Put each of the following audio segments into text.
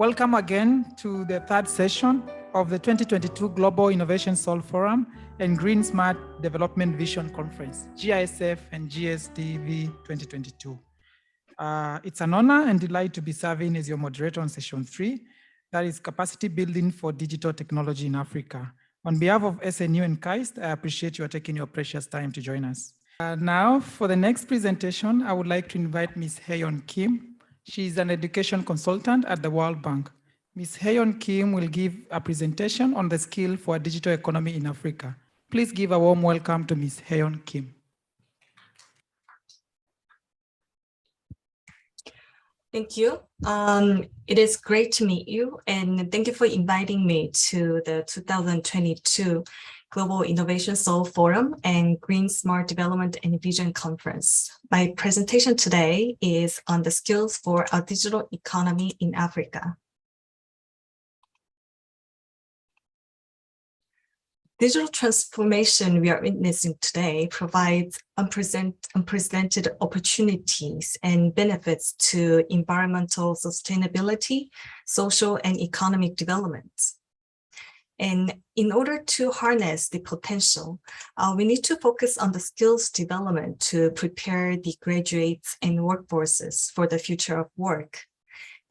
Welcome again to the third session of the 2022 Global Innovation Seoul Forum and Green Smart Development Vision Conference, GISF and GSDV 2022. It's an honor and delight to be serving as your moderator on session 3, that is capacity building for digital technology in Africa. On behalf of SNU and KAIST, I appreciate you taking your precious time to join us. Now, for the next presentation, I would like to invite Ms. Hayeon Kim. She is an education consultant at the World Bank. Ms. Hayeon Kim will give a presentation on the skill for a digital economy in Africa. Please give a warm welcome to Ms. Hayeon Kim. Thank you. It is great to meet you, and thank you for inviting me to the 2022 Global Innovation Seoul Forum and Green Smart Development and Vision Conference. My presentation today is on the skills for a digital economy in Africa. Digital transformation we are witnessing today provides unprecedented opportunities and benefits to environmental sustainability, social and economic development. And in order to harness the potential, we need to focus on the skills development to prepare the graduates and workforces for the future of work.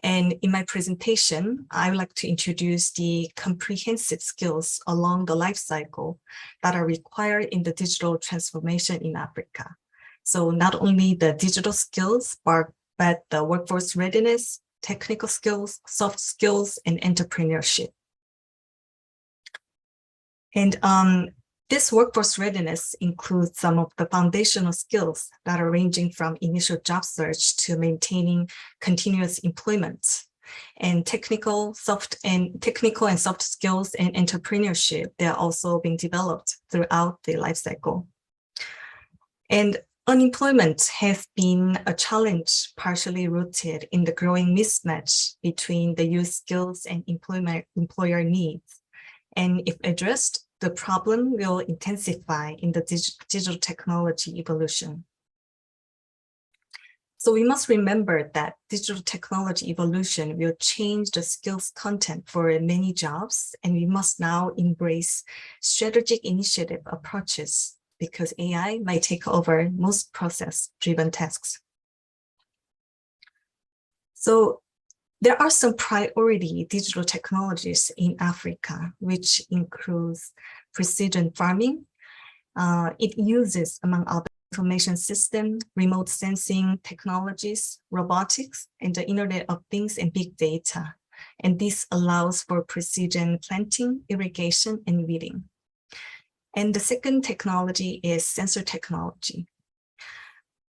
And in my presentation, I would like to introduce the comprehensive skills along the life cycle that are required in the digital transformation in Africa. So not only the digital skills, but the workforce readiness, technical skills, soft skills, and entrepreneurship. And this workforce readiness includes some of the foundational skills that are ranging from initial job search to maintaining continuous employment. And technical and soft skills and entrepreneurship, they are also being developed throughout the life cycle. And unemployment has been a challenge partially rooted in the growing mismatch between the youth skills and employer needs. And if addressed, the problem will intensify in the digital technology evolution. So we must remember that digital technology evolution will change the skills content for many jobs, and we must now embrace strategic initiative approaches because AI might take over most process-driven tasks. So there are some priority digital technologies in Africa, which includes precision farming. It uses, among other, information system, remote sensing technologies, robotics, and the Internet of Things and big data. And this allows for precision planting, irrigation, and weeding. And the second technology is sensor technology.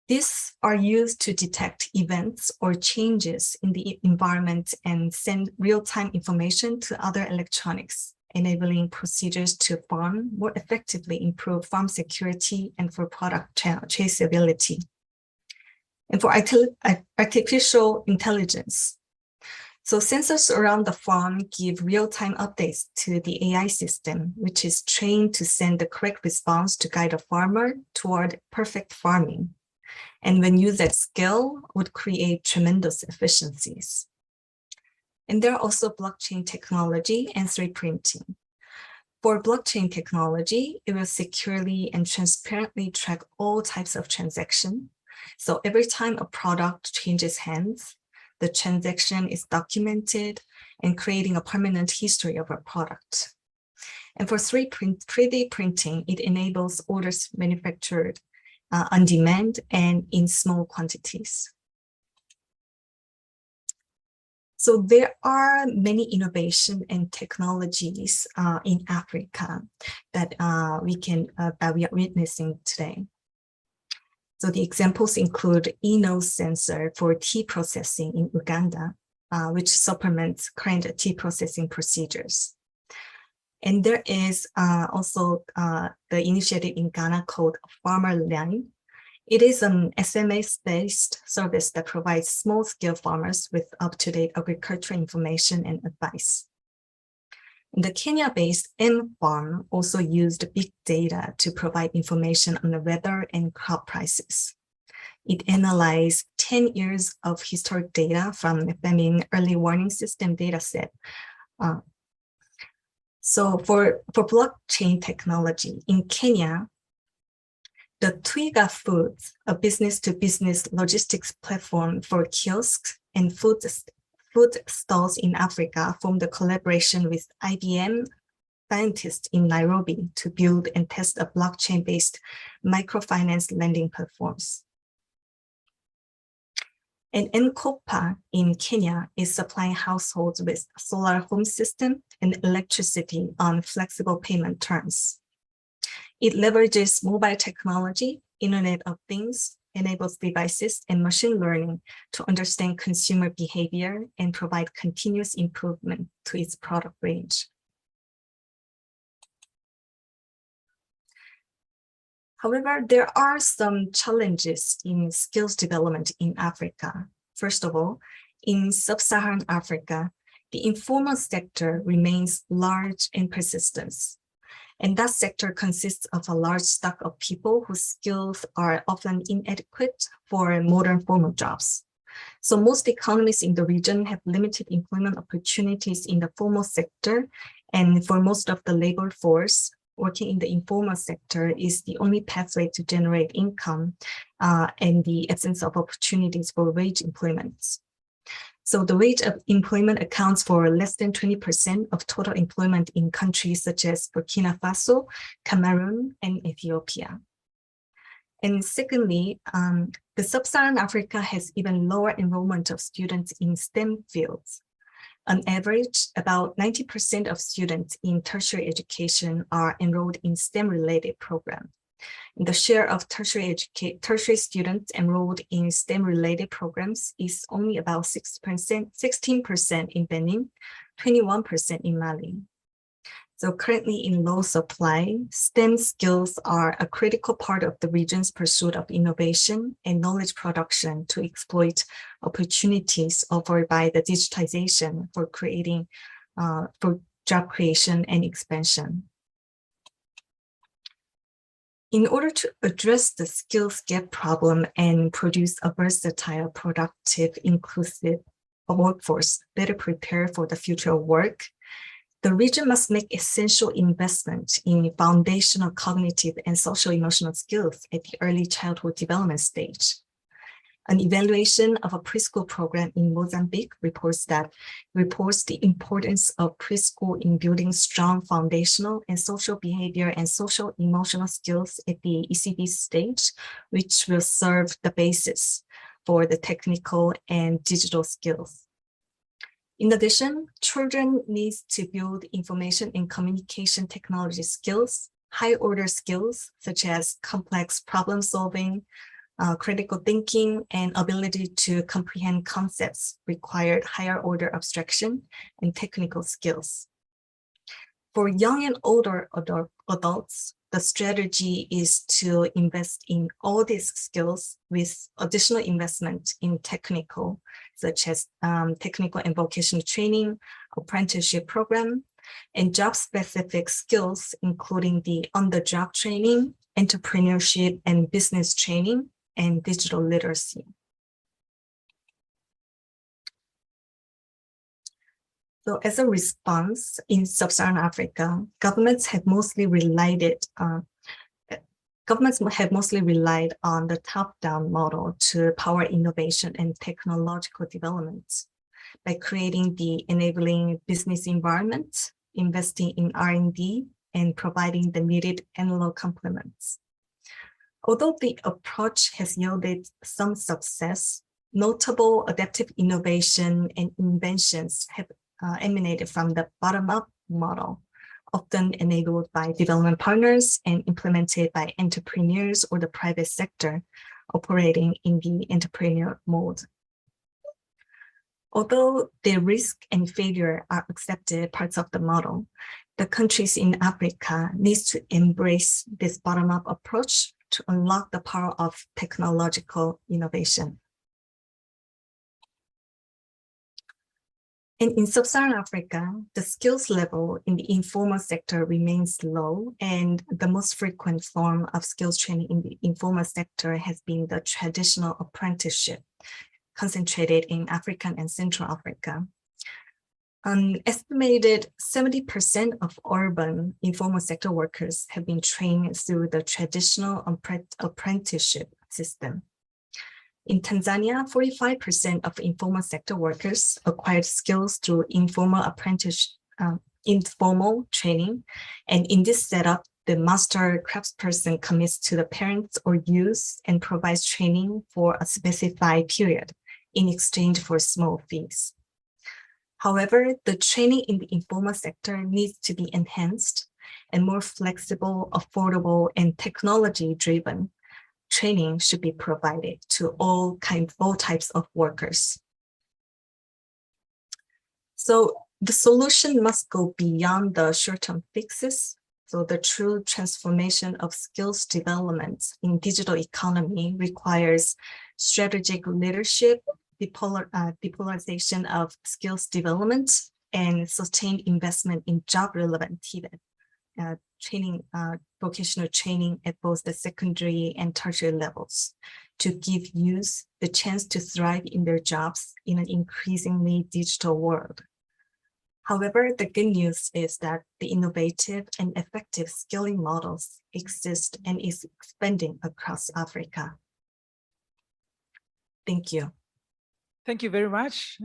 These are used to detect events or changes in the environment and send real-time information to other electronics, enabling procedures to farm more effectively, improve farm security, and for product traceability. And for artificial intelligence. So sensors around the farm give real-time updates to the AI system, which is trained to send the correct response to guide a farmer toward perfect farming. And when used at scale, would create tremendous efficiencies. And there are also blockchain technology and 3D printing. For blockchain technology, it will securely and transparently track all types of transaction. So every time a product changes hands, the transaction is documented and creating a permanent history of a product. And for 3D printing, it enables orders manufactured on demand and in small quantities. So there are many innovation and technologies in Africa that we are witnessing today. So the examples include e-nose sensor for tea processing in Uganda, which supplements current tea processing procedures. And there is also the initiative in Ghana called Farmer Line. It is an SMS-based service that provides small-scale farmers with up-to-date agricultural information and advice. And the Kenya-based M-Farm also used big data to provide information on the weather and crop prices. It analyzed 10 years of historic data from the famine early warning system dataset. So for blockchain technology in Kenya, the Twiga Foods, a business-to-business logistics platform for kiosks and food stalls in Africa, formed a collaboration with IBM scientists in Nairobi to build and test a blockchain-based microfinance lending platforms. And Nkopa in Kenya is supplying households with solar home system and electricity on flexible payment terms. It leverages mobile technology, Internet of Things, enables devices and machine learning to understand consumer behavior and provide continuous improvement to its product range. However, there are some challenges in skills development in Africa. First of all, in sub-Saharan Africa, the informal sector remains large and persistent. And that sector consists of a large stock of people whose skills are often inadequate for modern formal jobs. So most economies in the region have limited employment opportunities in the formal sector, and for most of the labor force, working in the informal sector is the only pathway to generate income and the absence of opportunities for wage employment. So the wage of employment accounts for less than 20% of total employment in countries such as Burkina Faso, Cameroon, and Ethiopia. And secondly, the sub-Saharan Africa has even lower enrollment of students in STEM fields. On average, about 90% of students in tertiary education are enrolled in STEM-related programs. The share of tertiary students enrolled in STEM-related programs is only about 16% in Benin, 21% in Mali. So currently in low supply, STEM skills are a critical part of the region's pursuit of innovation and knowledge production to exploit opportunities offered by the digitization for creating, for job creation and expansion. In order to address the skills gap problem and produce a versatile, productive, inclusive workforce better prepared for the future of work, the region must make essential investment in foundational cognitive and social emotional skills at the early childhood development stage. An evaluation of a preschool program in Mozambique reports the importance of preschool in building strong foundational and social behavior and social emotional skills at the ECD stage, which will serve the basis for the technical and digital skills. In addition, children need to build information and communication technology skills, high-order skills such as complex problem solving, critical thinking, and ability to comprehend concepts required higher order abstraction and technical skills. For young and older adults, the strategy is to invest in all these skills with additional investment in technical, such as technical and vocational training, apprenticeship program, and job-specific skills, including the on-the-job training, entrepreneurship and business training, and digital literacy. So as a response in sub-Saharan Africa, governments have mostly relied on the top-down model to power innovation and technological development by creating the enabling business environment, investing in R&D, and providing the needed analog complements. Although the approach has yielded some success, notable adaptive innovation and inventions have emanated from the bottom-up model, often enabled by development partners and implemented by entrepreneurs or the private sector operating in the entrepreneur mode. Although the risk and failure are accepted parts of the model, the countries in Africa need to embrace this bottom-up approach to unlock the power of technological innovation. And in sub-Saharan Africa, the skills level in the informal sector remains low, and the most frequent form of skills training in the informal sector has been the traditional apprenticeship, concentrated in African and Central Africa. An estimated 70% of urban informal sector workers have been trained through the traditional apprenticeship system. In Tanzania, 45% of informal sector workers acquired skills through informal training. And in this setup, the master craftsperson commits to the parents or youth and provides training for a specified period in exchange for small fees. However, the training in the informal sector needs to be enhanced, and more flexible, affordable, and technology-driven training should be provided to all types of workers. So the solution must go beyond the short-term fixes. So the true transformation of skills development in digital economy requires strategic leadership, depolarization of skills development, and sustained investment in job-relevant training, vocational training at both the secondary and tertiary levels to give youth the chance to thrive in their jobs in an increasingly digital world. However, the good news is that the innovative and effective skilling models exist and is expanding across Africa. Thank you. Thank you very much,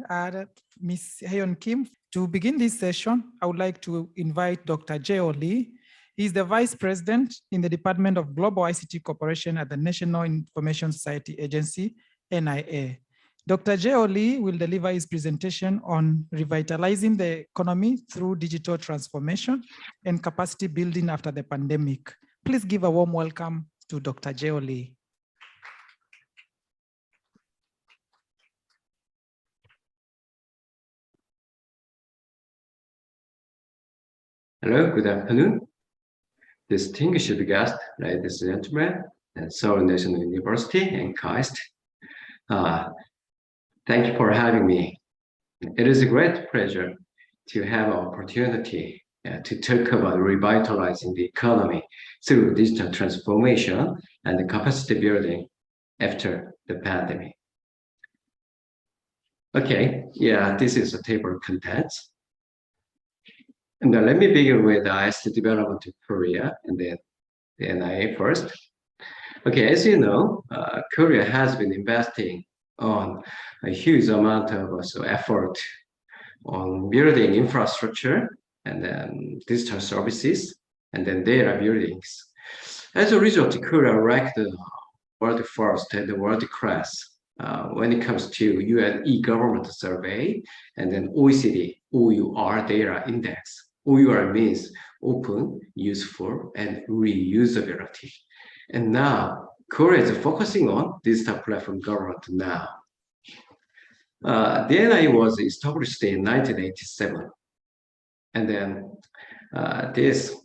Ms. Hayeon Kim. To begin this session, I would like to invite Dr. Jaeho Lee. He is the Vice President in the Department of Global ICT Cooperation at the National Information Society Agency, NIA. Dr. Jaeho Lee will deliver his presentation on revitalizing the economy through digital transformation and capacity building after the pandemic. Please give a warm welcome to Dr. Jaeho Lee. Hello, good afternoon. Distinguished guests, ladies and gentlemen, and Seoul National University and KAIST. Thank you for having me. It is a great pleasure to have an opportunity to talk about revitalizing the economy through digital transformation and the capacity building after the pandemic. Okay, yeah, this is the table of contents. And then let me begin with ICT Development of Korea and then the NIA first. Okay, as you know, Korea has been investing on a huge amount of effort on building infrastructure and then digital services and then data buildings. As a result, Korea ranked the world first and the world class when it comes to UN e-government survey and then OECD OUR data index. OUR means open, useful, and reusability. And now Korea is focusing on digital platform government now. The NIA was established in 1987. And then this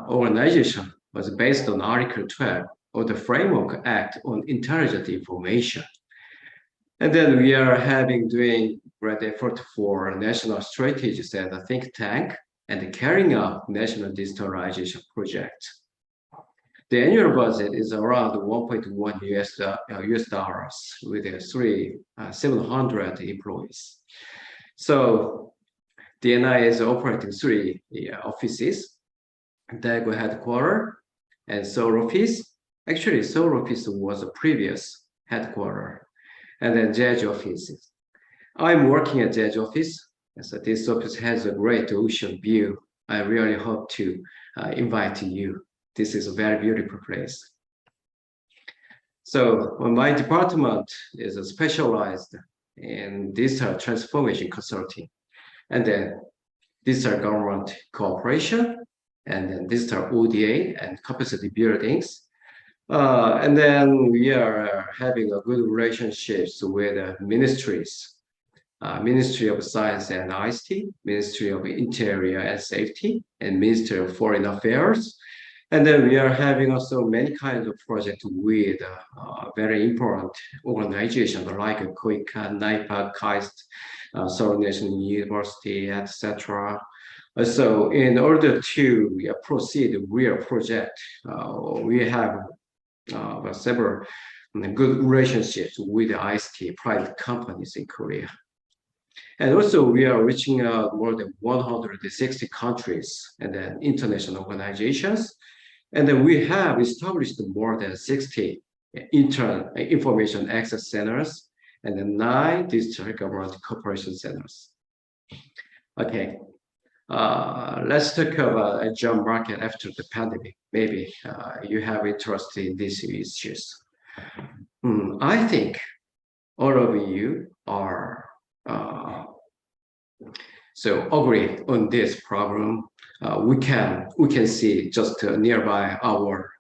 organization was based on Article 12 of the Framework Act on Intelligent Information. And then we are doing great effort for national strategies as a think tank and carrying out national digitalization project. The annual budget is around 1.1 US dollars with 700 employees. So the NIA is operating 3 offices, Daegu headquarters and Seoul office. Actually, Seoul office was a previous headquarters, and then Jeju offices. I'm working at Jeju office, so this office has a great ocean view. I really hope to invite you. This is a very beautiful place. So my department is specialized in digital transformation consulting, and then digital government cooperation, and then digital ODA and capacity buildings. And then we are having a good relationships with ministries, Ministry of Science and ICT, Ministry of Interior and Safety, and Ministry of Foreign Affairs. And then we are having also many kinds of projects with very important organizations like KOICA, NIPA, KAIST, Seoul National University, etc. So in order to proceed with our project, we have several good relationships with the ICT private companies in Korea. And also we are reaching out more than 160 countries and then international organizations. And then we have established more than 60 internal information access centers and then 9 district government cooperation centers. Okay, let's talk about a job market after the pandemic. Maybe you have interest in these issues. I think all of you are so agree on this problem. We can see just nearby our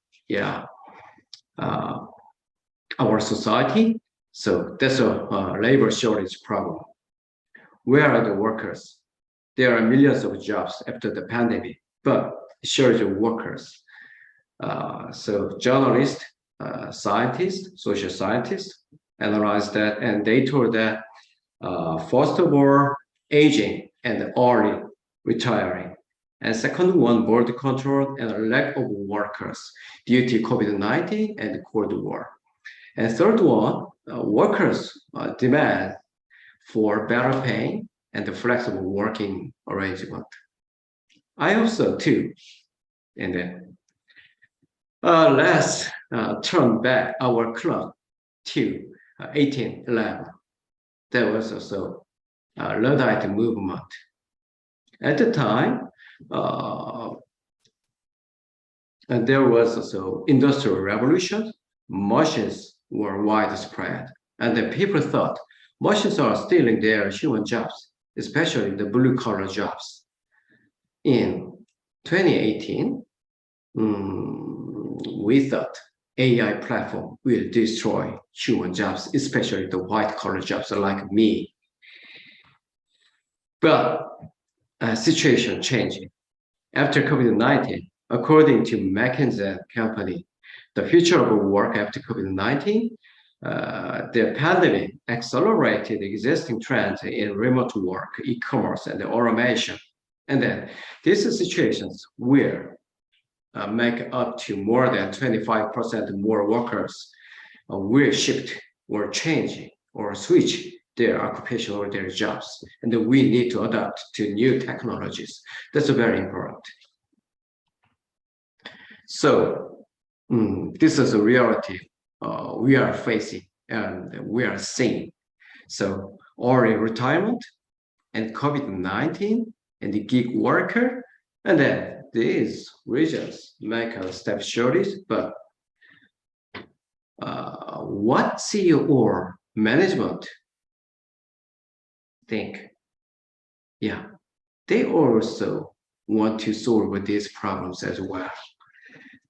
our society. So that's a labor shortage problem. Where are the workers? There are millions of jobs after the pandemic, but shortage of workers. So journalists, scientists, social scientists analyzed that, and they told that first of all, aging and early retiring. And second one, border control and lack of workers due to COVID-19 and the Cold War. And third one, workers demand for better pay and the flexible working arrangement. I hope so too. And then let's turn back our clock to 1811. There was also a Luddite movement. At the time, and there was also industrial revolution. Machines were widespread, and the people thought machines are stealing their human jobs, especially the blue-collar jobs. In 2018, we thought AI platform will destroy human jobs, especially the white-collar jobs like me. But situation changing. After COVID-19, according to McKinsey company, the future of work after COVID-19, the pandemic accelerated existing trends in remote work, e-commerce, and automation. And then these situations will make up to more than 25% more workers will shift or change or switch their occupation or their jobs. And then we need to adapt to new technologies. That's very important. So this is a reality we are facing and we are seeing. So early retirement and COVID-19 and the gig worker, and then these regions make a step shortage, but what CEO or management think? Yeah, they also want to solve these problems as well.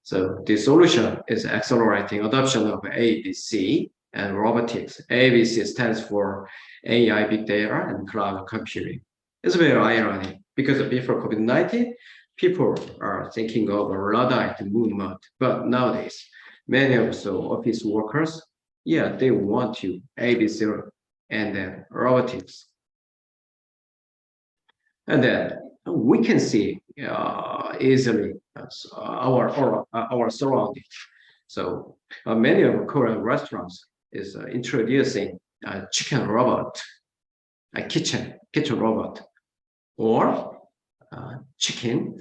So the solution is accelerating adoption of ABC and robotics. ABC stands for AI, big data, and cloud computing. It's very ironic because before COVID-19, people are thinking of a Luddite movement, but nowadays, many of the office workers, yeah, they want to ABC and then robotics. And then we can see easily our surroundings. So many of Korean restaurants is introducing a chicken robot, a kitchen robot, or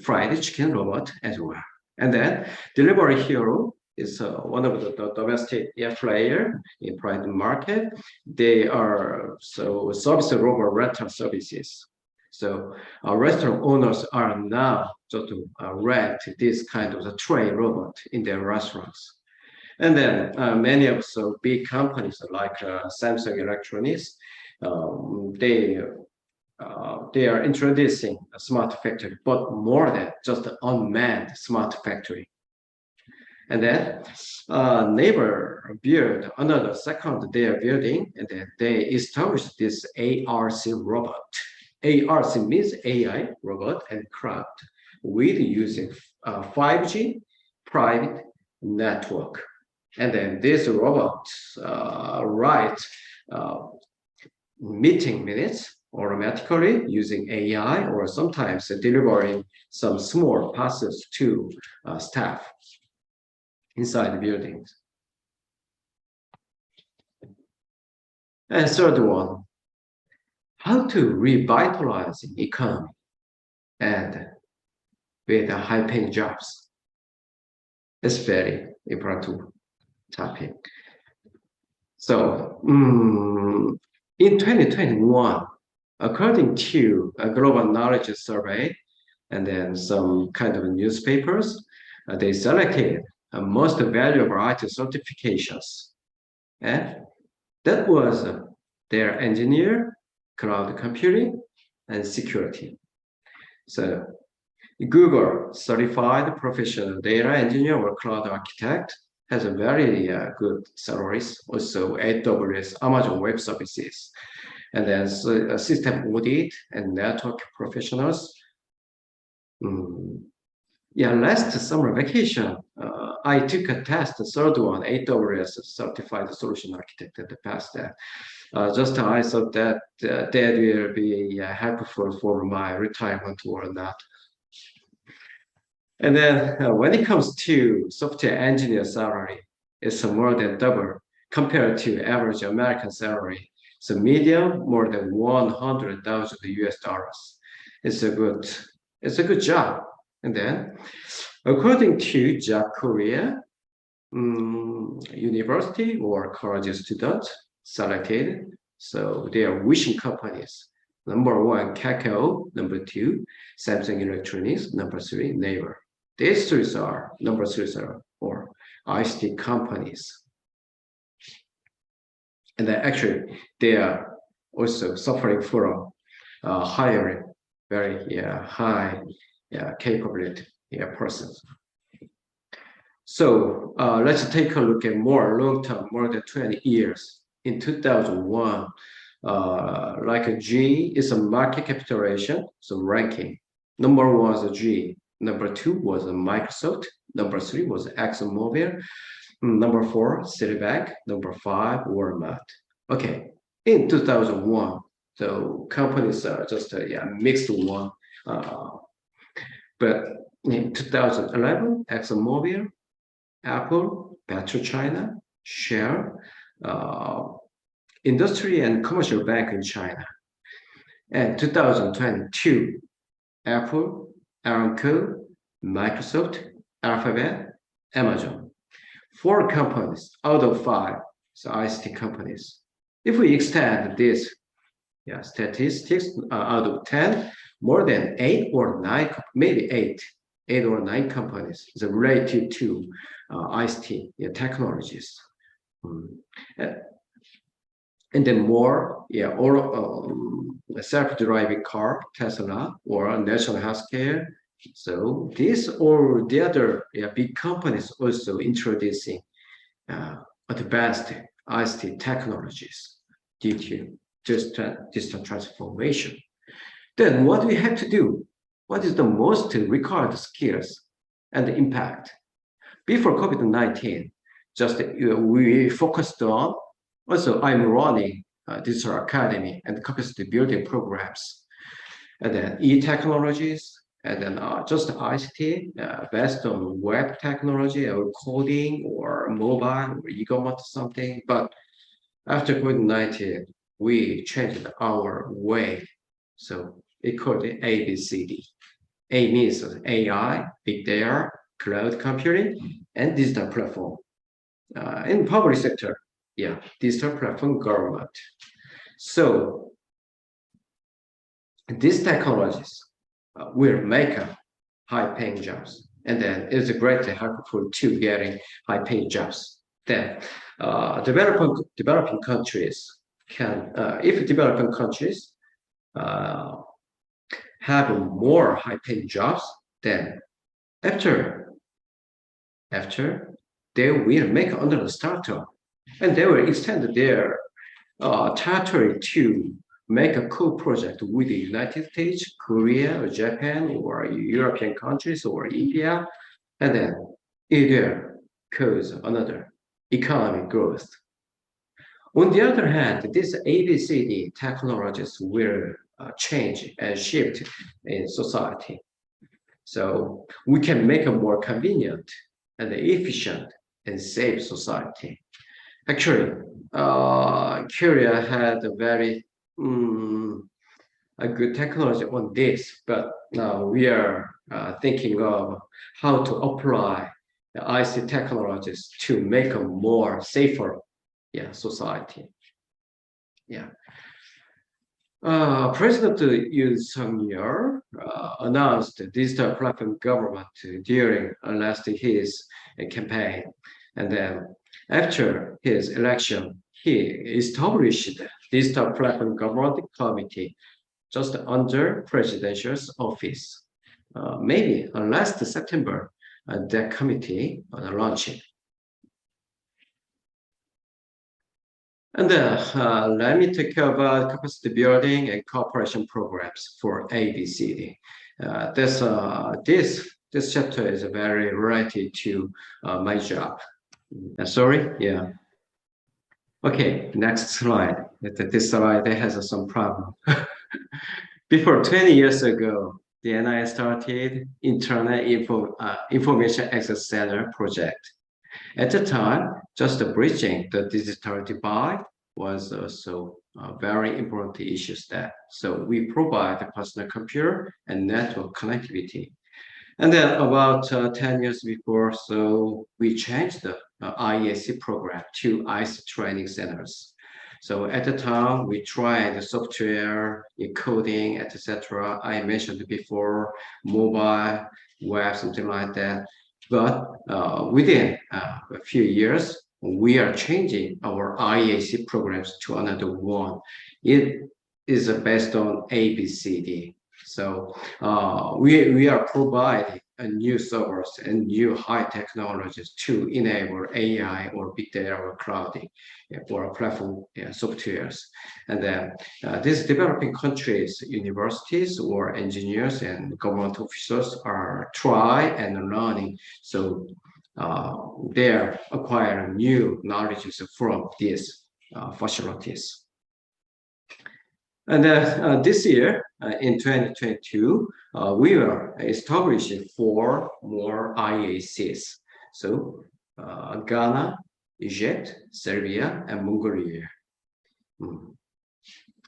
fried chicken robot as well. And then Delivery Hero is one of the domestic player in private market. They are service robot rental services. So restaurant owners are now just rent this kind of a tray robot in their restaurants. And then many of the big companies like Samsung Electronics, they are introducing a smart factory, but more than just an unmanned smart factory. And then neighbor built another second they are building, and then they established this ARC robot. ARC means AI robot and cloud with using 5G private network. And then this robot writes meeting minutes automatically using AI, or sometimes delivering some small parcels to staff inside the buildings. And third one, how to revitalize the economy and with high-paying jobs. It's very important topic. So in 2021, according to a global knowledge survey and then some kind of newspapers, they selected most valuable IT certifications. And that was their engineer, cloud computing, and security. So Google certified professional data engineer or cloud architect has a very good salaries. Also AWS, Amazon Web Services, and then system audit and network professionals. Yeah, last summer vacation, I took a test, the third one, AWS certified solution architect at the past. Just I thought that that will be helpful for my retirement or not. And then when it comes to software engineer salary, it's more than double compared to average American salary. So median more than 100,000 US dollars. It's a good job. And then, according to Job Korea, university or college students selected, so they are wishing companies. Number 1, Kakao. Number 2, Samsung Electronics. Number 3, Naver. These three are number 3 or ICT companies. And then actually, they are also suffering from hiring very high capability persons. So let's take a look at more long-term, more than 20 years. In 2001, like a G is a market capitalization, so ranking. Number 1 was a G. Number 2 was a Microsoft. Number 3 was ExxonMobil. Number 4, Citibank. Number 5, Walmart. Okay, in 2001, so companies are just a mixed one. But in 2011, ExxonMobil, Apple, PetroChina, Shell, Industry and Commercial Bank in China. And 2022, Apple, Aramco, Microsoft, Alphabet, Amazon. 4 companies out of 5, so ICT companies. If we extend this statistics out of 10, more than 8 or 9, maybe 8 or 9 companies is related to ICT technologies. And then more, self-driving car, Tesla, or national healthcare. So these or the other big companies also introducing advanced ICT technologies due to digital transformation. Then what we have to do? What is the most required skills and the impact? Before COVID-19, just we focused on, also I'm running digital academy and capacity building programs, and then e-technologies, and then just ICT based on web technology or coding or mobile or e-commerce something. But after COVID-19, we changed our way. So it called it ABCD. A means AI, big data, cloud computing, and digital platform. In public sector, digital platform government. So these technologies will make high-paying jobs, and then it's greatly helpful to getting high-paying jobs. Then developing countries can, if developing countries have more high-paying jobs, then after they will make another startup, and they will extend their territory to make a co-project with the United States, Korea, or Japan, or European countries, or India, and then it will cause another economic growth. On the other hand, these ABCD technologies will change and shift in society. So we can make a more convenient and efficient and safe society. Actually, Korea had a very a good technology on this, but now we are thinking of how to apply the IC technologies to make a more safer society. President Yoon Suk-yeol announced the digital platform government during last his campaign, and then after his election, he established the digital platform government committee just under presidential's office. Maybe last September, that committee launched. And then let me talk about capacity building and cooperation programs for ABCD. This chapter is very related to my job. Okay, next slide. This slide has some problem. Before 20 years ago, the NIA started Internet Information Access Center project. At the time, just bridging the digital divide was also a very important issue there. So we provide a personal computer and network connectivity. And then about 10 years before, so we changed the IAC program to ICT training centers. So at the time, we tried the software, encoding, etc. I mentioned before, mobile, web, something like that. But within a few years, we are changing our IAC programs to another one. It is based on ABCD. So we are providing new servers and new high technologies to enable AI or big data or clouding or platform softwares. And then these developing countries, universities or engineers and government officials are trying and learning. So they're acquiring new knowledges from these facilities. And this year, in 2022, we are establishing 4 more IACs. So Ghana, Egypt, Serbia, and Mongolia.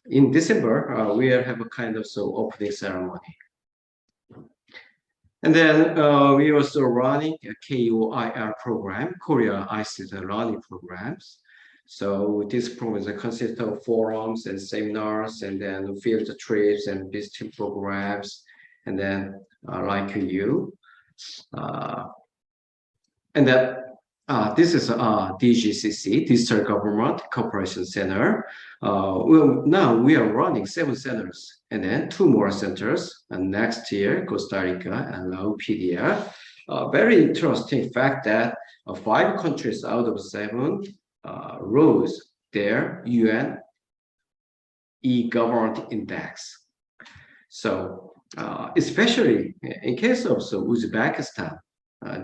In December, we have a kind of opening ceremony. And then we also running a KOIR program, Korea ICT Learning Programs. So this program consists of forums and seminars, and then field trips and visiting programs, and then like you. And that this is DGCC, Digital Government Cooperation Center. Well, now we are running 7 centers, and then 2 more centers, and next year Costa Rica and now PDF. Very interesting fact that 5 countries out of 7 rose their UN e-government index. So especially in case of Uzbekistan,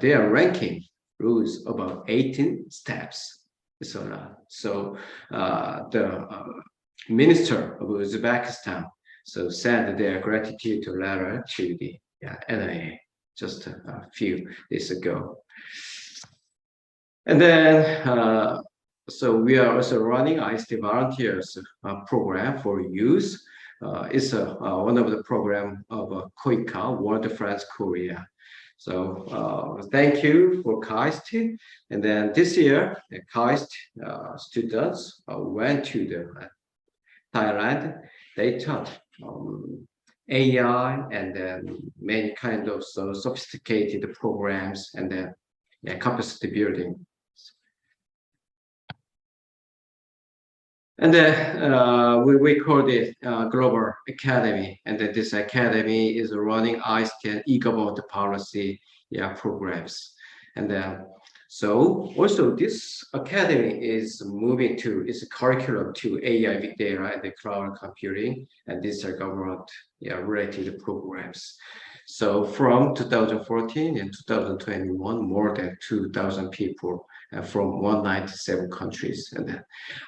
their ranking rose about 18 steps. So the minister of Uzbekistan sent their gratitude letter to the NIA just a few days ago. And then so we are also running ICT volunteers program for youth. It's one of the program of KOICA, World Friends Korea. So thank you for KAIST. And then this year, the KAIST students went to the Thailand. They taught AI and then many kind of sophisticated programs and then capacity building. And then we call it Global Academy, and then this academy is running ICT and e-government policy programs. And then so also this academy is moving to its curriculum to AI, big data, and the cloud computing and digital government related programs. So from 2014 and 2021, more than 2,000 people from 197 countries. And then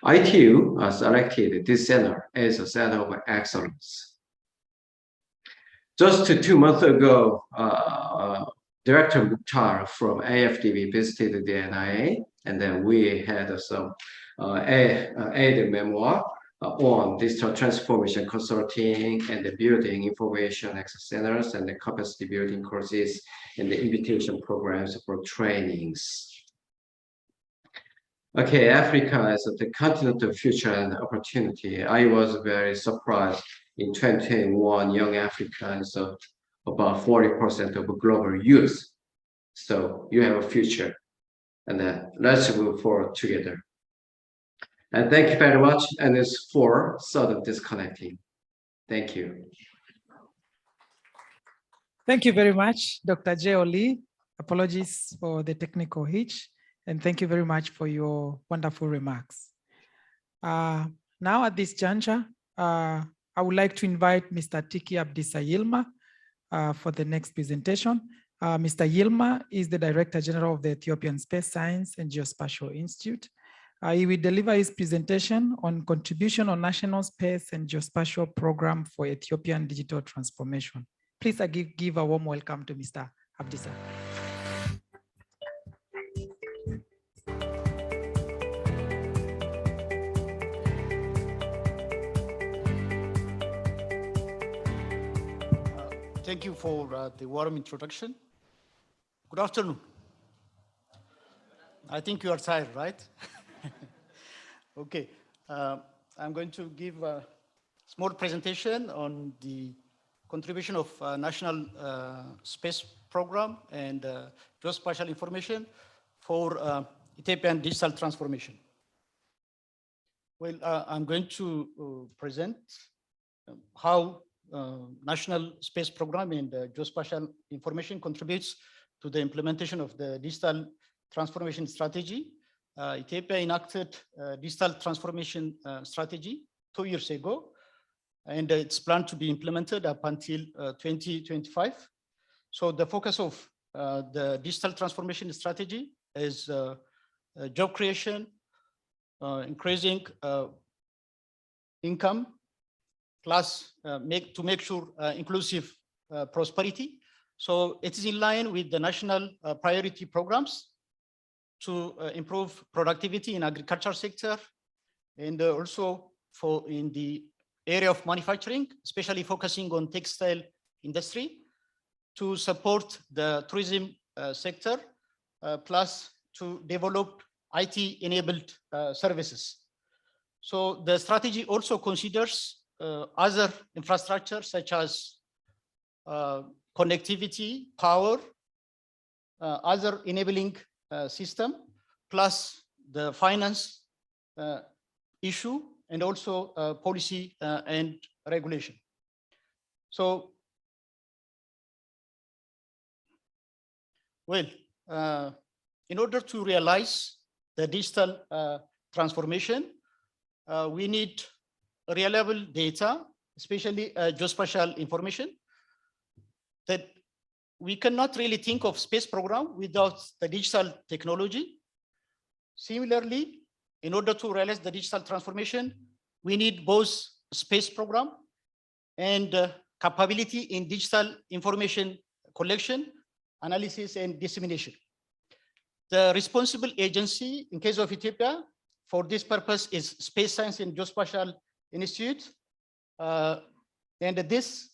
ITU selected this center as a center of excellence. Just 2 months ago, Director Mukhtar from AFDB visited the NIA, and then we had some aid memoir on digital transformation consulting and the building information access centers and the capacity building courses and the invitation programs for trainings. Okay, Africa is the continent of future and opportunity. I was very surprised in 2021, young Africans of about 40% of global youth. So you have a future, and then let's move forward together. And thank you very much. And it's for sudden disconnecting. Thank you. Thank you very much, Dr. Jaeho Lee. Apologies for the technical hitch. And thank you very much for your wonderful remarks. Now at this juncture, I would like to invite Mr. TIKY Abdissa Yilma for the next presentation. Mr. Yilma is the Director General of the Ethiopian Space Science and Geospatial Institute. He will deliver his presentation on contribution on National Space and Geospatial Program for Ethiopian Digital Transformation. Please give a warm welcome to Mr. Abdissa. Thank you for the warm introduction. Good afternoon. I think you are tired, right? Okay. I'm going to give a small presentation on the contribution of National Space Program and Geospatial Information for Ethiopian digital transformation. Well, I'm going to present how National Space Program and Geospatial Information contributes to the implementation of the digital transformation strategy. Ethiopia enacted digital transformation strategy 2 years ago, and it's planned to be implemented up until 2025. So the focus of the digital transformation strategy is job creation, increasing income, plus to make sure inclusive prosperity. So it is in line with the national priority programs to improve productivity in agriculture sector, and also in the area of manufacturing, especially focusing on textile industry, to support the tourism sector, plus to develop IT-enabled services. So the strategy also considers other infrastructure such as connectivity, power, other enabling system, plus the finance issue, and also policy and regulation. So, well, in order to realize the digital transformation, we need reliable data, especially geospatial information, that we cannot really think of space program without the digital technology. Similarly, in order to realize the digital transformation, we need both space program and capability in digital information collection, analysis, and dissemination. The responsible agency in case of Ethiopia for this purpose is Space Science and Geospatial Institute. And this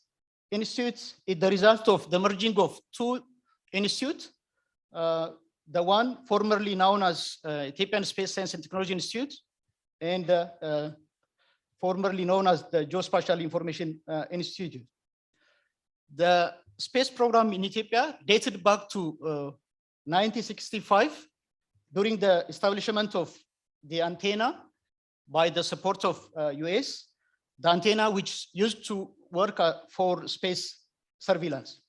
institute is the result of the merging of two institutes. The one formerly known as Ethiopian Space Science and Technology Institute, and formerly known as the Geospatial Information Institute. The space program in Ethiopia dated back to 1965, during the establishment of the antenna by the support of US, the antenna which used to work for space surveillance.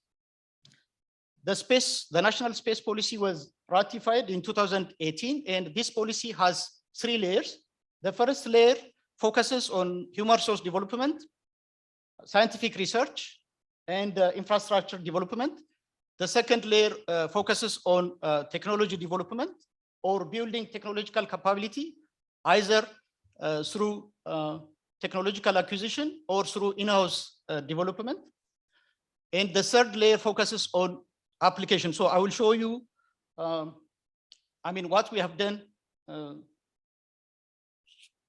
The national space policy was ratified in 2018, and this policy has 3 layers. The first layer focuses on human resource development, scientific research, and infrastructure development. The second layer focuses on technology development or building technological capability, either through technological acquisition or through in-house development. And the third layer focuses on application. So I will show you, what we have done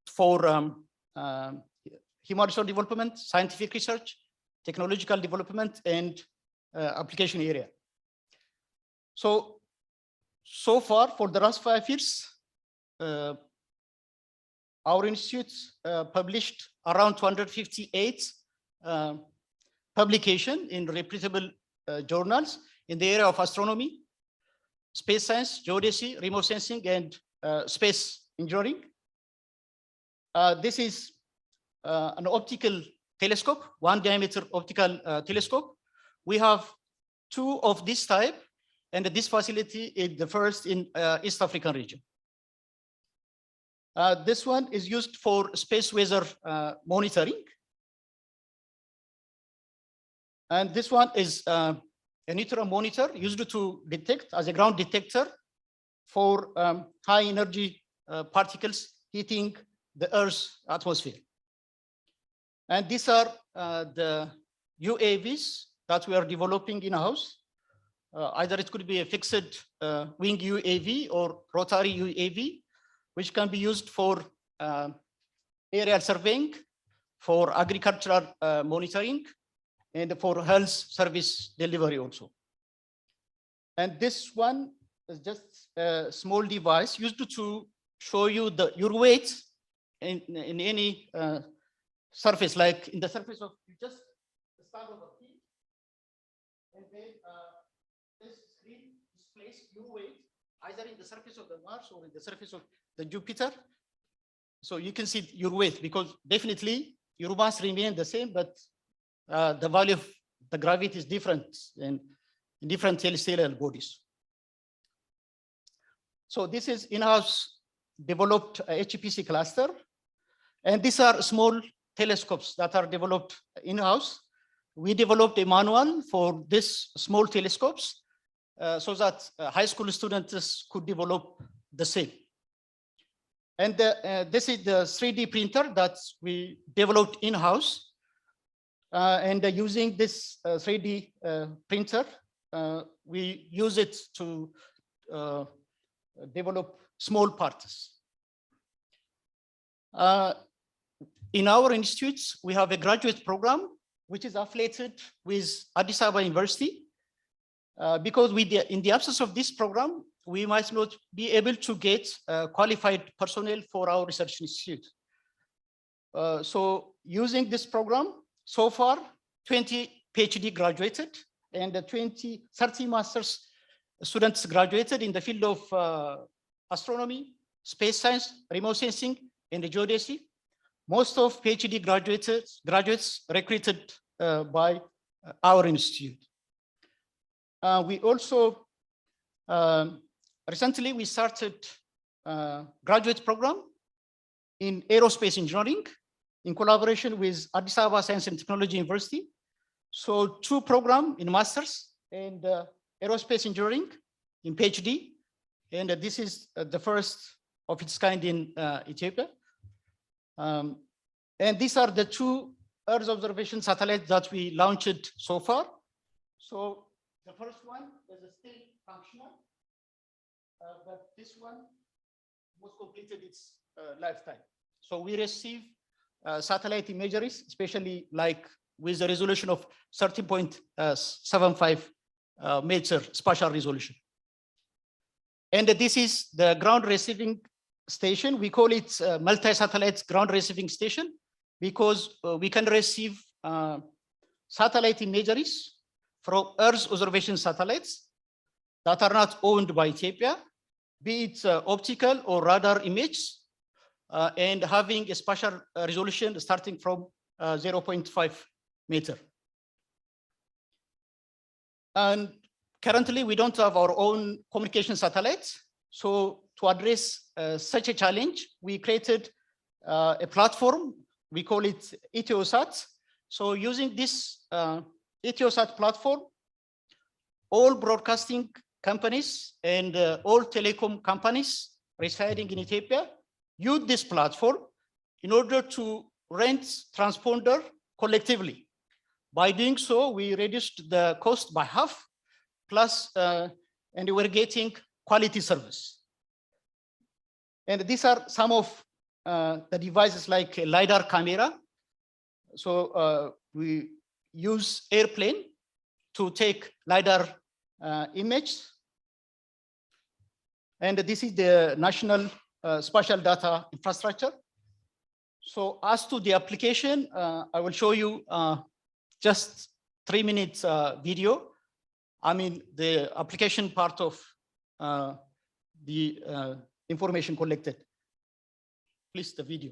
for human resource development, scientific research, technological development, and application area. So far, for the last 5 years, our institute published around 258 publications in reputable journals in the area of astronomy, space science, geodesy, remote sensing, and space engineering. This is an optical telescope, 1 diameter optical telescope. We have 2 of this type, and this facility is the first in East African region. This one is used for space weather monitoring. And this one is a neutron monitor used to detect as a ground detector for high energy particles hitting the Earth's atmosphere. And these are the UAVs that we are developing in-house. Either it could be a fixed wing UAV or rotary UAV, which can be used for aerial surveying, for agricultural monitoring, and for health service delivery also. And this one is just a small device used to show you your weight in any surface, like in the surface of, you just stand over here, and then this screen displays your weight either in the surface of the Mars or in the surface of the Jupiter. So you can see your weight, because definitely your mass remain the same, but the value of the gravity is different in different celestial bodies. So this is in-house developed HPC cluster. And these are small telescopes that are developed in-house. We developed a manual for these small telescopes so that high school students could develop the same. And this is the 3D printer that we developed in-house. And using this 3D printer, we use it to develop small parts. In our institutes, we have a graduate program which is affiliated with Addis Ababa University, because in the absence of this program, we might not be able to get qualified personnel for our research institute. So using this program, so far, 20 PhD graduated and 30 master's students graduated in the field of astronomy, space science, remote sensing, and geodesy. Most of PhD graduates recruited by our institute. We also, recently we started a graduate program in aerospace engineering in collaboration with Addis Ababa Science and Technology University. So 2 programs in master's and aerospace engineering in PhD. And this is the first of its kind in Ethiopia. And these are the 2 Earth observation satellites that we launched so far. So the first one is still functional, but this one was completed its lifetime. So we receive satellite imageries, especially like with a resolution of 30.75 meter spatial resolution. And this is the ground receiving station. We call it multi-satellite ground receiving station because we can receive satellite imageries from Earth observation satellites that are not owned by Ethiopia, be it optical or radar images, and having a spatial resolution starting from 0.5 meter. And currently, we don't have our own communication satellites. So to address such a challenge, we created a platform. We call it EthioSat. So using this EthioSat platform, all broadcasting companies and all telecom companies residing in Ethiopia use this platform in order to rent transponder collectively. By doing so, we reduced the cost by half, plus, and we're getting quality service. And these are some of the devices like a LiDAR camera. So we use airplane to take LiDAR image. And this is the national spatial data infrastructure. So as to the application, I will show you just 3 minutes video. I mean, the application part of the information collected. Please, the video.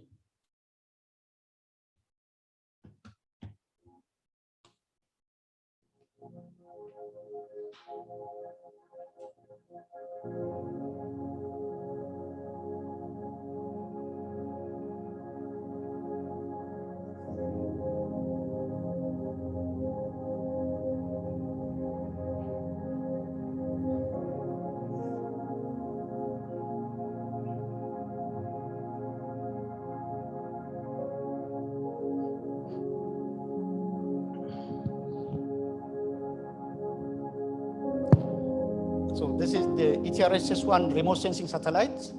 So this is the ETRSS-1 remote sensing satellite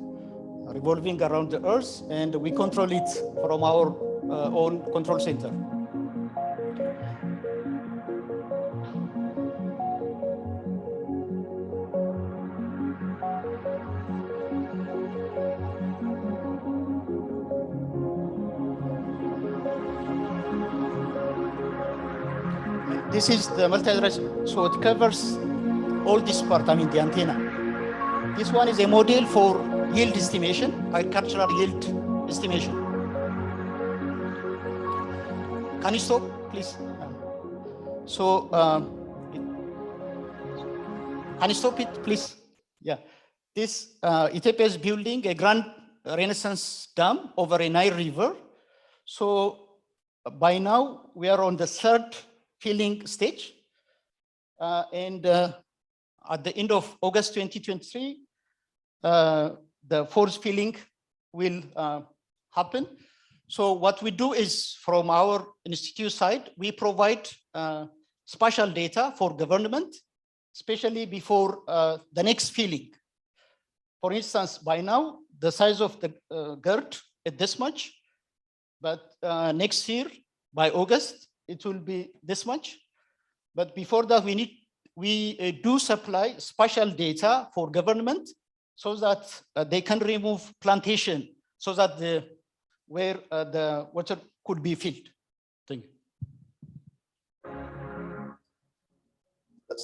revolving around the Earth, and we control it from our own control center. This is the multi-address, so it covers all this part, I mean the antenna. This one is a model for yield estimation, agricultural yield estimation. Can you stop, please? So, can you stop it, please? Yeah. This Ethiopia is building a grand Renaissance dam over a Nile River. So by now we are on the 3rd filling stage. At the end of August 2023, the 4th filling will happen. So what we do is, from our institute side, we provide spatial data for government, especially before the next filling. For instance, by now, the size of the GERD is this much, but next year, by August, it will be this much. But before that, we do supply spatial data for government so that they can remove plantation, so that where the water could be filled. Thank you.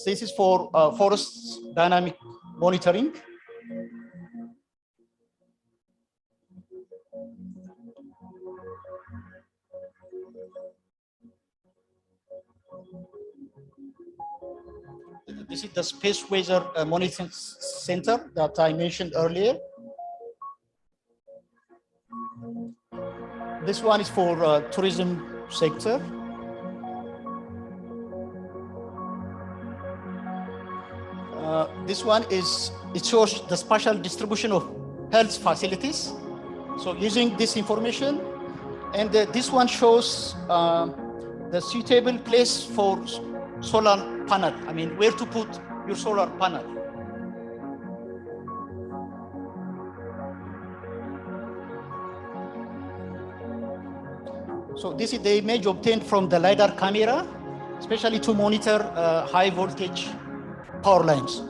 This is for forest dynamic monitoring. This is the space weather monitoring center that I mentioned earlier. This one is for tourism sector. This one is, it shows the spatial distribution of health facilities. So using this information, and this one shows the suitable place for solar panel. I mean, where to put your solar panel. So this is the image obtained from the LiDAR camera, especially to monitor high voltage power lines.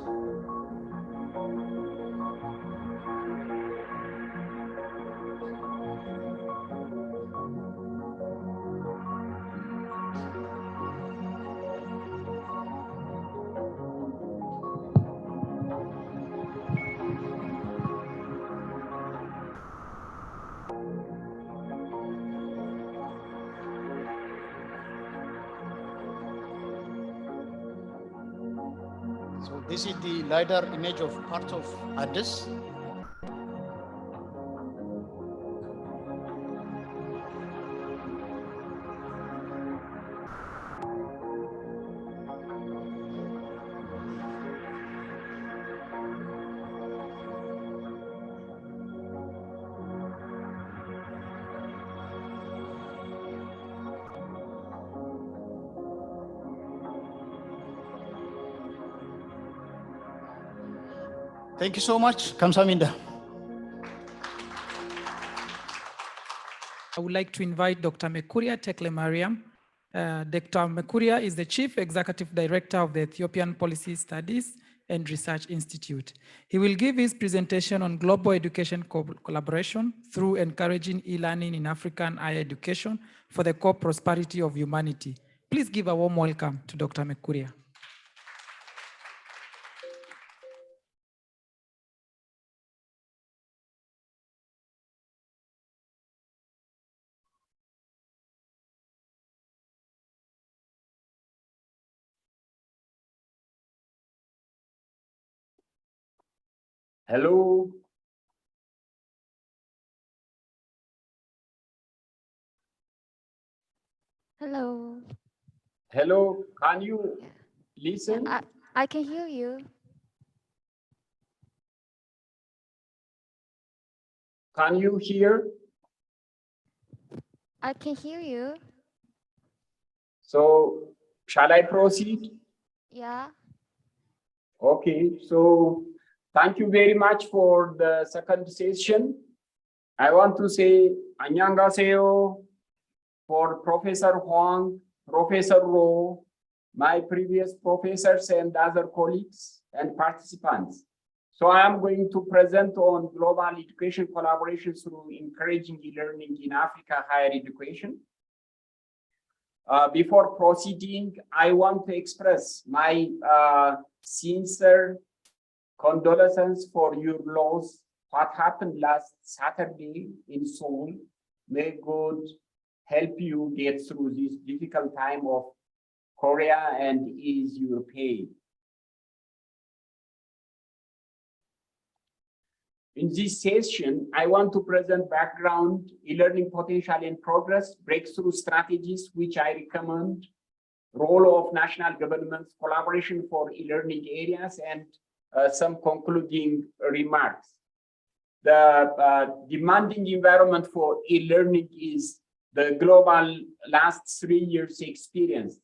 So this is the LiDAR image of part of Addis. Thank you so much. Kamsaminda. I would like to invite Dr. Mekuria Tekle Mariam. Dr. Mekuria is the Chief Executive Director of the Ethiopian Policy Studies and Research Institute. He will give his presentation on global education collaboration through encouraging e-learning in African higher education for the co-prosperity of humanity. Please give a warm welcome to Dr. Mekuria. Hello. Hello. Hello. Can you listen? I can hear you. Can you hear? I can hear you. So shall I proceed? Yeah. Okay. So thank you very much for the second session. I want to say 안녕하세요 for Professor Huang, Professor Rowe, my previous professors and other colleagues and participants. So I am going to present on global education collaboration through encouraging e-learning in Africa higher education. Before proceeding, I want to express my sincere condolences for your loss, what happened last Saturday in Seoul. May God help you get through this difficult time of Korea and ease your pain. In this session, I want to present background, e-learning potential and progress, breakthrough strategies, which I recommend, role of national governments, collaboration for e-learning areas, and some concluding remarks. The demanding environment for e-learning is the global last 3 years experience,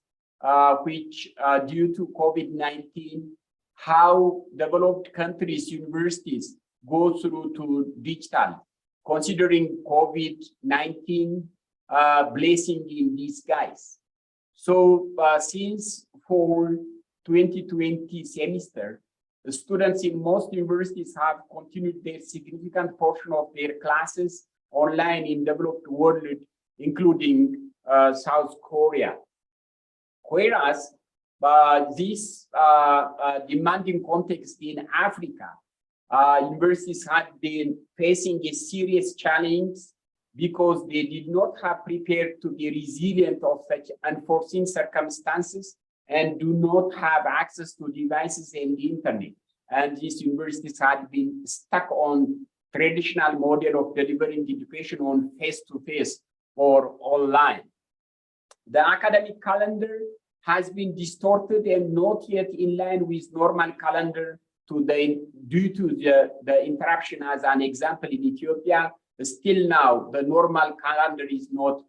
which due to COVID-19, how developed countries, universities go through to digital, considering COVID-19 blessing in disguise. So since fall 2020 semester, the students in most universities have continued their significant portion of their classes online in developed world, including South Korea. Whereas this demanding context in Africa, universities had been facing a serious challenge because they did not have prepared to be resilient of such unforeseen circumstances and do not have access to devices and the internet. And these universities had been stuck on traditional model of delivering education on face-to-face or online. The academic calendar has been distorted and not yet in line with normal calendar due to the interruption. As an example, in Ethiopia, still now the normal calendar is not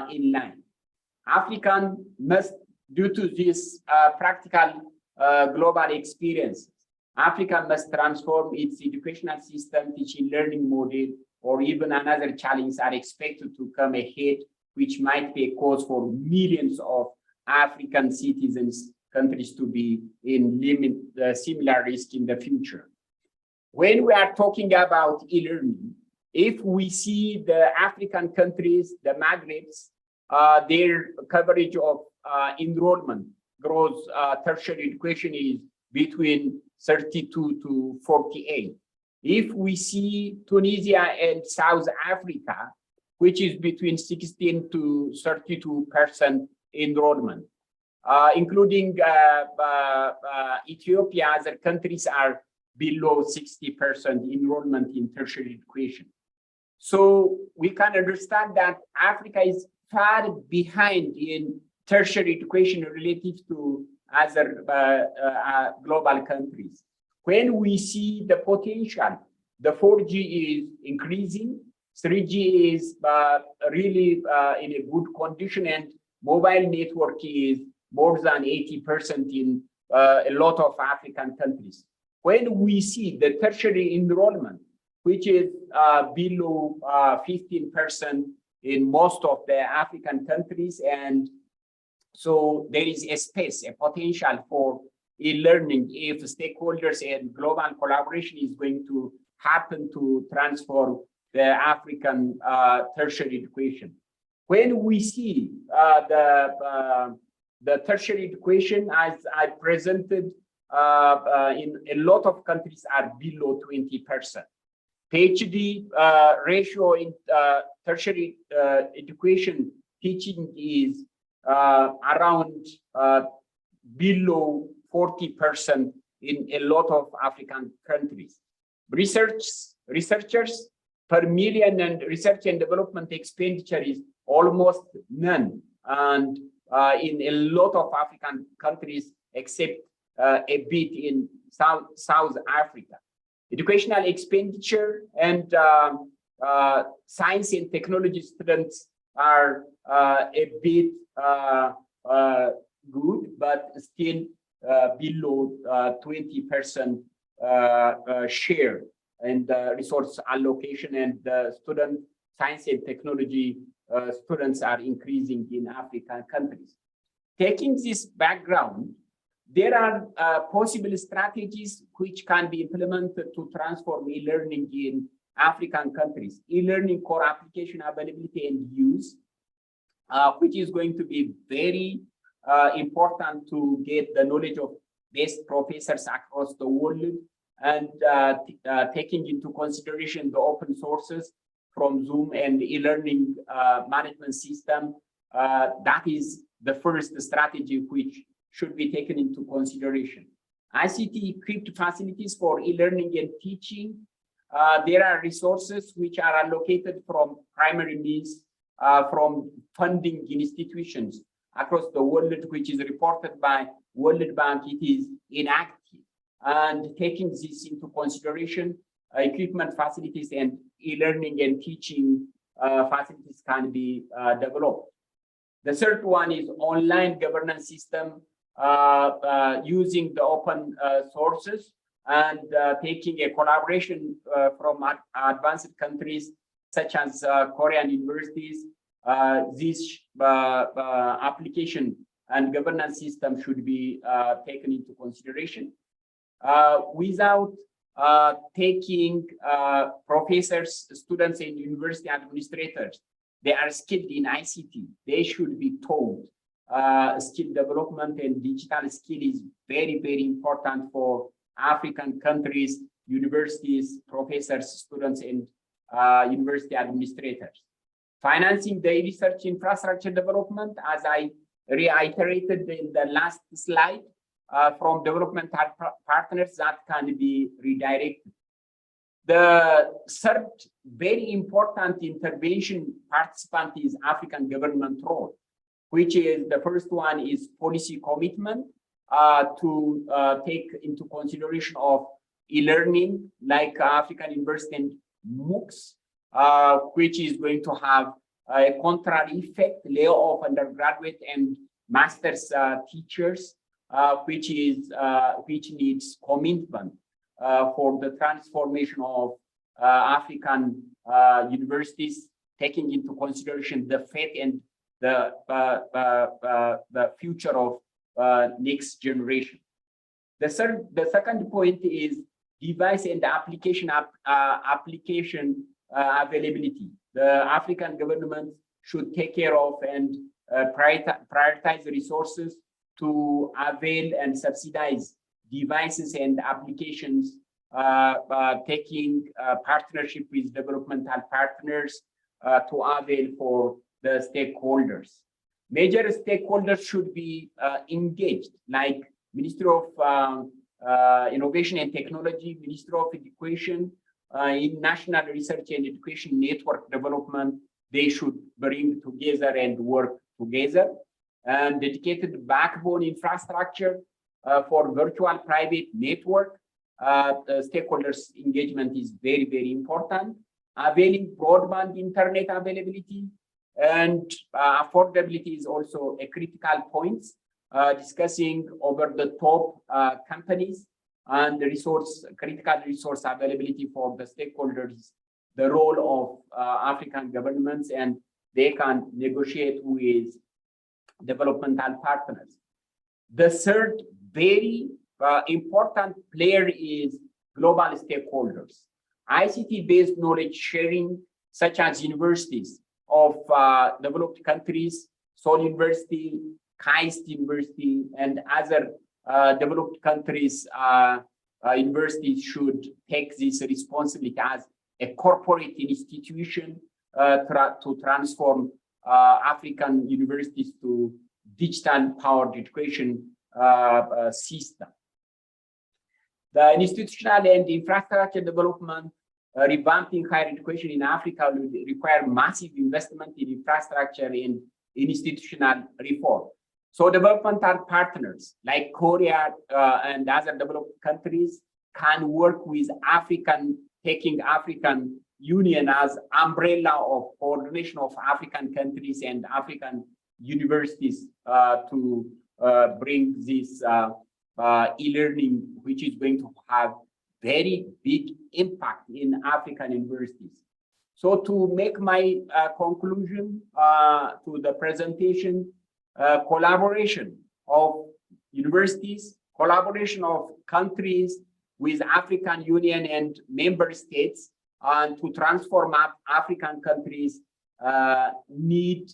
in line. African must, due to this practical global experience, Africa must transform its educational system, teaching learning model, or even another challenge are expected to come ahead, which might be a cause for millions of African citizens, countries to be in similar risk in the future. When we are talking about e-learning, if we see the African countries, the Maghrebs, their coverage of enrollment grows, tertiary education is between 32 to 48. If we see Tunisia and South Africa, which is between 16 to 32% enrollment, including Ethiopia, other countries are below 60% enrollment in tertiary education. So we can understand that Africa is far behind in tertiary education relative to other global countries. When we see the potential, the 4G is increasing, 3G is really in a good condition, and mobile network is more than 80% in a lot of African countries. when we see the tertiary enrollment, which is below 15% in most of the African countries, and so there is a space, a potential for e-learning if stakeholders and global collaboration is going to happen to transform the African tertiary education. When we see the tertiary education, as I presented, in a lot of countries are below 20%. PhD ratio in tertiary education teaching is around below 40% in a lot of African countries. Researchers per million and research and development expenditure is almost none, and in a lot of African countries, except a bit in South Africa. Educational expenditure and science and technology students are a bit good, but still below 20% share in the resource allocation, and the student science and technology students are increasing in African countries. Taking this background, there are possible strategies which can be implemented to transform e-learning in African countries. E-learning core application availability and use, which is going to be very important to get the knowledge of best professors across the world, and taking into consideration the open sources from Zoom and the e-learning management system. That is the first strategy which should be taken into consideration. ICT equipped facilities for e-learning and teaching. There are resources which are allocated from primary means, from funding institutions across the world, which is reported by World Bank. It is inactive, and taking this into consideration, equipment facilities and e-learning and teaching facilities can be developed. The third one is online governance system, using the open sources and taking a collaboration from advanced countries such as Korean universities. This application and governance system should be taken into consideration. Without taking professors, students, and university administrators, they are skilled in ICT. They should be taught. Skill development and digital skill is very, very important for African countries, universities, professors, students, and university administrators. Financing the research infrastructure development, as I reiterated in the last slide, from development partners that can be redirected. The third very important intervention participant is African government role, which is the first one is policy commitment to take into consideration of e-learning like African University and MOOCs, which is going to have a contrary effect, layoff undergraduate and master's teachers, which needs commitment for the transformation of African universities, taking into consideration the fate and the future of next generation. The second point is device and application availability. The African government should take care of and prioritize resources to avail and subsidize devices and applications, taking partnership with developmental partners to avail for the stakeholders. Major stakeholders should be engaged, like Ministry of Innovation and Technology, Ministry of Education, in National Research and Education Network Development. They should bring together and work together. And dedicated backbone infrastructure for virtual private network. Stakeholders engagement is very, very important. Availing broadband internet availability and affordability is also a critical point. Discussing over the top companies and the critical resource availability for the stakeholders, the role of African governments, and they can negotiate with developmental partners. The third very important player is global stakeholders. ICT-based knowledge sharing, such as universities of developed countries, Seoul University, KAIST University, and other developed countries universities should take this responsibility as a corporate institution to transform African universities to digital powered education system. The institutional and infrastructure development, revamping higher education in Africa will require massive investment in infrastructure and institutional reform. So developmental partners like Korea and other developed countries can work with taking African Union as umbrella of coordination of African countries and African universities to bring this e-learning, which is going to have very big impact in African universities. So to make my conclusion to the presentation, collaboration of universities, collaboration of countries with African Union and member states, and to transform African countries need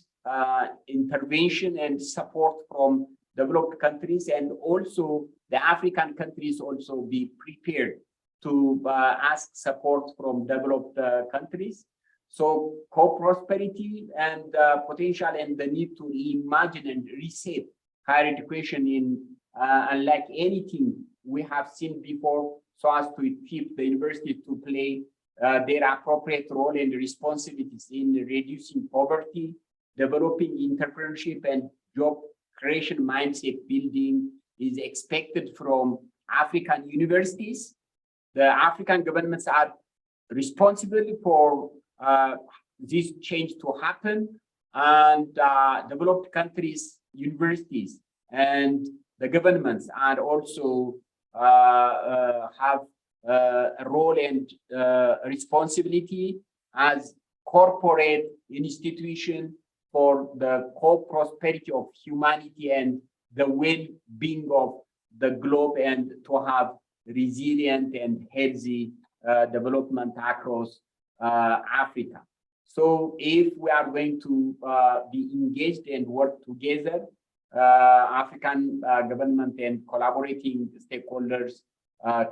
intervention and support from developed countries, and also the African countries also be prepared to ask support from developed countries. So co-prosperity and potential and the need to imagine and reset higher education in unlike anything we have seen before, so as to keep the university to play their appropriate role and responsibilities in reducing poverty, developing entrepreneurship and job creation mindset building is expected from African universities. The African governments are responsible for this change to happen, and developed countries, universities, and the governments are also have a role and responsibility as corporate institution for the co-prosperity of humanity and the well-being of the globe, and to have resilient and healthy development across Africa. So if we are going to be engaged and work together, African government and collaborating stakeholders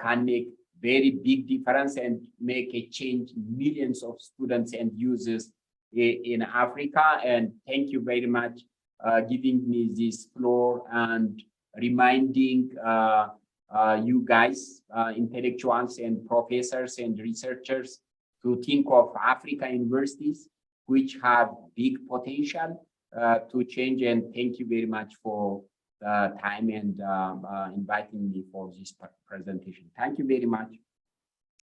can make very big difference and make a change millions of students and users in Africa. And thank you very much giving me this floor and reminding you guys, intellectuals and professors and researchers, to think of African universities which have big potential to change. And thank you very much for the time and inviting me for this presentation. Thank you very much.